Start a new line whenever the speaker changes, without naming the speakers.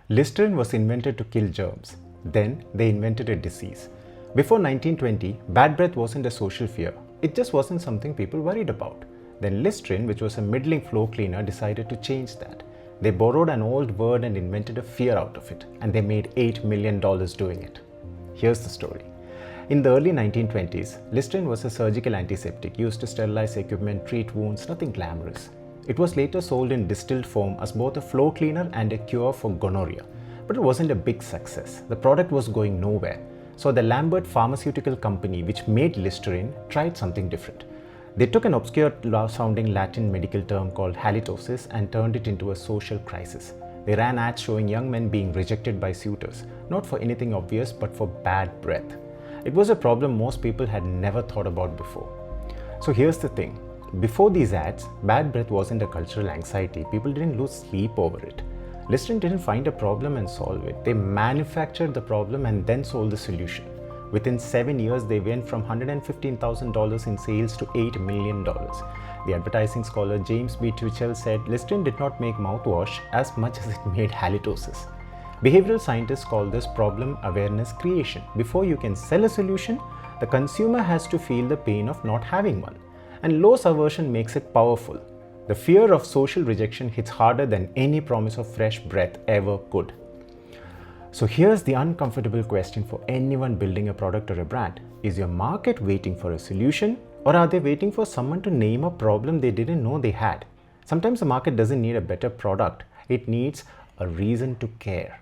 Listerine was invented to kill germs. Then they invented a disease. Before 1920, bad breath wasn't a social fear. It just wasn't something people worried about. Then Listerine, which was a middling floor cleaner, decided to change that. They borrowed an old word and invented a fear out of it, and they made $8 million doing it. Here's the story. In the early 1920s, Listerine was a surgical antiseptic used to sterilize equipment, treat wounds, nothing glamorous. It was later sold in distilled form as both a floor cleaner and a cure for gonorrhea. But it wasn't a big success. The product was going nowhere. So the Lambert Pharmaceutical Company, which made Listerine, tried something different. They took an obscure sounding Latin medical term called halitosis and turned it into a social crisis. They ran ads showing young men being rejected by suitors, not for anything obvious but for bad breath. It was a problem most people had never thought about before. So here's the thing. Before these ads, bad breath wasn't a cultural anxiety. People didn't lose sleep over it. Listerine didn't find a problem and solve it. They manufactured the problem and then sold the solution. Within 7 years, they went from $115,000 in sales to $8 million. The advertising scholar James B. Twitchell said Listerine did not make mouthwash as much as it made halitosis. Behavioral scientists call this problem awareness creation. Before you can sell a solution, the consumer has to feel the pain of not having one. And low aversion makes it powerful. The fear of social rejection hits harder than any promise of fresh breath ever could. So here's the uncomfortable question for anyone building a product or a brand. Is your market waiting for a solution, or are they waiting for someone to name a problem they didn't know they had? Sometimes the market doesn't need a better product. It needs a reason to care.